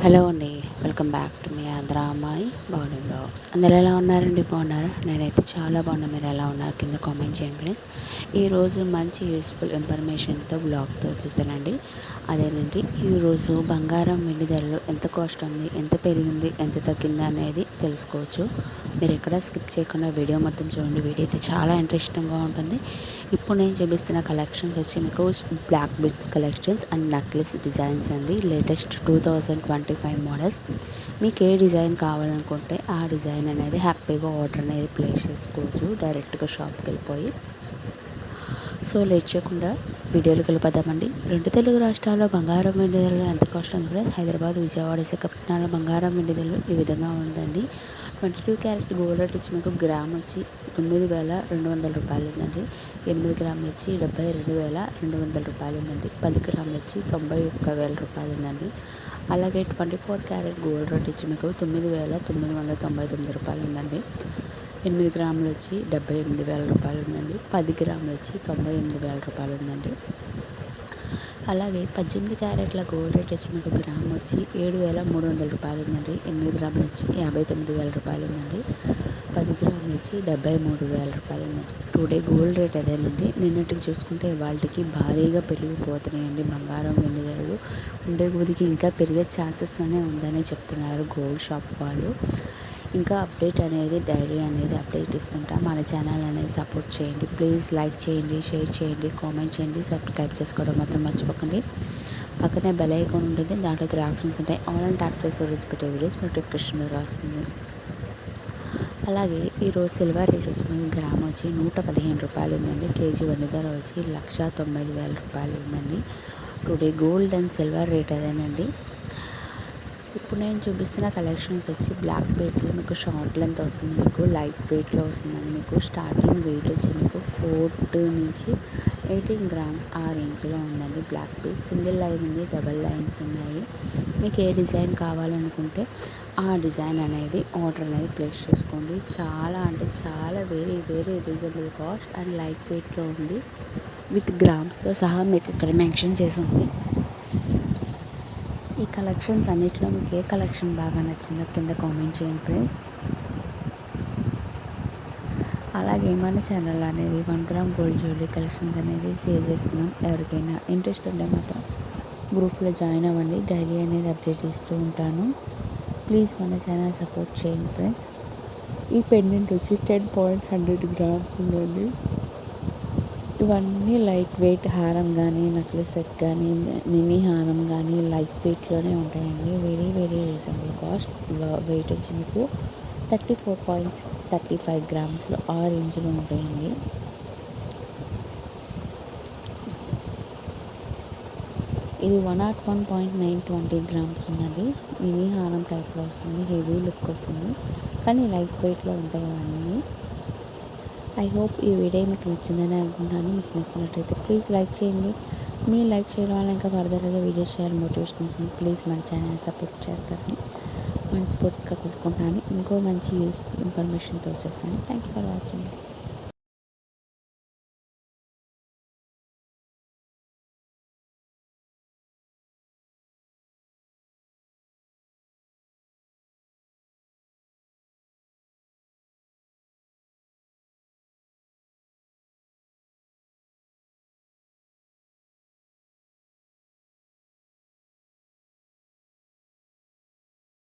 Hello అండి. Welcome back to me Andhra అమ్మాయి బాగుంది బ్లాగ్స్. అందరూ ఎలా ఉన్నారండి? బాగున్నారా? నేనైతే చాలా బాగున్నా. మీరు ఎలా ఉన్నారు కింద కామెంట్ చేయండి ఫ్రెండ్స్. ఈరోజు మంచి యూస్ఫుల్ ఇన్ఫర్మేషన్తో బ్లాగ్తో వచ్చేసానండి. అదేనండి, ఈరోజు బంగారం వెండి ధరలు ఎంత కాస్ట్ ఉంది, ఎంత పెరిగింది, ఎంత తగ్గింది అనేది తెలుసుకోవచ్చు. మీరు ఎక్కడ స్కిప్ చేయకుండా వీడియో మొత్తం చూడండి. వీడియో అయితే చాలా ఇంట్రెస్టింగ్గా ఉంటుంది. ఇప్పుడు నేను చూపిస్తున్న కలెక్షన్స్ వచ్చి మీకు black bits collections and necklace designs అండి. Latest 2025 models. మీకు ఏ డిజైన్ కావాలనుకుంటే ఆ డిజైన్ అనేది హ్యాపీగా ఆర్డర్ అనేది ప్లేస్ చేసుకోవచ్చు డైరెక్ట్గా షాప్కి వెళ్ళిపోయి. సో లేట్ చేయకుండా వీడియోలు కలిపదామండి. రెండు తెలుగు రాష్ట్రాల్లో బంగారం వెండి ధరలు ఎంత కాస్ట్ ఉంది ఫ్రెండ్స్? హైదరాబాద్, విజయవాడ, విశాఖపట్నంలో బంగారం వెండి ధరలు ఈ విధంగా ఉందండి. 22 క్యారెట్ గోల్డ్ రేట్ వచ్చి మీకు గ్రామ్ వచ్చి 9,200 రూపాయలు ఉందండి. 8 గ్రాములు వచ్చి 72,200 రూపాయలు ఉందండి. 10 గ్రాములు వచ్చి 91,000 రూపాయలు ఉందండి. అలాగే 24 క్యారెట్ గోల్డ్ రేట్ వచ్చి మీకు 9,999 రూపాయలు ఉందండి. 8 గ్రాములు వచ్చి 78,000 రూపాయలు ఉందండి. 10 గ్రాములు వచ్చి 98,000 రూపాయలు ఉందండి. అలాగే 18 క్యారెట్ల గోల్డ్ రేట్ వచ్చి మీకు గ్రామ్ వచ్చి 7,300 రూపాయలు ఉందండి. 8 గ్రాములు వచ్చి 59,000 రూపాయలు ఉందండి. 10 గ్రాములు వచ్చి 73,000 రూపాయలు ఉందండి. టుడే గోల్డ్ రేట్ అదేనండి. నిన్నటికి చూసుకుంటే ఇవాళకి భారీగా పెరిగిపోతున్నాయండి బంగారం వెండి ధరలు. ఉండే కొద్దికి ఇంకా పెరిగే ఛాన్సెస్లోనే ఉందని చెప్తున్నారు గోల్డ్ షాప్ వాళ్ళు. ఇంకా అప్డేట్ అనేది డైలీ అనేది అప్డేట్ ఇస్తుంటాం. మన ఛానల్ అనేది సపోర్ట్ చేయండి ప్లీజ్. లైక్ చేయండి, షేర్ చేయండి, కామెంట్ చేయండి, సబ్స్క్రైబ్ చేసుకోవడం మాత్రం మర్చిపోకండి. పక్కనే బెల్ ఐకాన్ ఉంటుంది, దాంట్లో 3 ఆప్షన్స్ ఉంటాయి. ఆన్లైన్ ట్యాప్ చేసి రోజు పెట్టే వీడియోస్ నోటిఫికేషన్లో రాస్తుంది. అలాగే ఈరోజు సిల్వర్ రేట్ వచ్చి మనకి గ్రామ్ వచ్చి 115 రూపాయలు ఉందండి. కేజీ వెండి ధర వచ్చి 1,90,000 రూపాయలు ఉందండి. Today gold and silver rate అదేనండి. ఇప్పుడు నేను చూపిస్తున్న కలెక్షన్స్ వచ్చి బ్లాక్ బీడ్స్లో మీకు షార్ట్ లెంత్ వస్తుంది, మీకు లైట్ వెయిట్లో వస్తుందండి. మీకు స్టార్టింగ్ వెయిట్ వచ్చి మీకు 4 నుంచి 18 గ్రామ్స్ ఆ రేంజ్లో ఉందండి. బ్లాక్ బీడ్స్ సింగిల్ లైన్ ఉంది, డబల్ లైన్స్ ఉన్నాయి. మీకు ఏ డిజైన్ కావాలనుకుంటే ఆ డిజైన్ అనేది ఆర్డర్ అనేది ప్లేస్ చేసుకోండి. చాలా అంటే చాలా very very reasonable cost and light వెయిట్లో ఉంది. విత్ గ్రామ్స్తో సహా మీకు ఇక్కడ మెన్షన్ చేసి ఉంది. ఈ కలెక్షన్స్ అన్నిటిలో మీకు ఏ కలెక్షన్ బాగా నచ్చిందో కింద కామెంట్ చేయండి ఫ్రెండ్స్. అలాగే మన ఛానల్ అనేది 1 గ్రామ్ గోల్డ్ జ్యువెలరీ కలెక్షన్స్ అనేది సేల్ చేస్తున్నాం. ఎవరికైనా ఇంట్రెస్ట్ ఉంటే మాత్రం గ్రూప్లో జాయిన్ అవ్వండి. డైలీ అనేది అప్డేట్ ఇస్తూ ఉంటాను. ప్లీజ్ మన ఛానల్ సపోర్ట్ చేయండి ఫ్రెండ్స్. ఈ పెండెంట్ వచ్చి 10.100 గ్రామ్స్ ఉందండి. ఇవన్నీ లైట్ వెయిట్ హారం కానీ, నెక్లెస్ సెట్ కానీ, మినీ హారం కానీ లైట్ వెయిట్లోనే ఉంటాయండి. Very very reasonable cost. Weight వచ్చి మీకు 34.635 గ్రామ్స్లో ఆ రేంజ్లో ఉంటాయండి. ఇది 101.920 గ్రామ్స్ ఉన్నది. మినీ హారం టైప్లో వస్తుంది, హెవీ లుక్ వస్తుంది, కానీ లైట్ వెయిట్లో ఉంటాయి అవన్నీ. ఐ హోప్ ఈ వీడియో మీకు నచ్చిందని అనుకుంటున్నాను. మీకు నచ్చినట్లయితే ప్లీజ్ లైక్ చేయండి. మీ లైక్ చేయడం వల్ల ఇంకా ఫర్దర్గా వీడియో షేర్ మోటివేషన్ ఉంటుంది. ప్లీజ్ మన ఛానల్ సపోర్ట్ చేస్తారని మనస్ఫూర్తిగా కోరుకుంటున్నాను. ఇంకో మంచి యూస్ఫుల్ ఇన్ఫర్మేషన్తో వచ్చేస్తాను. Thank you for watching.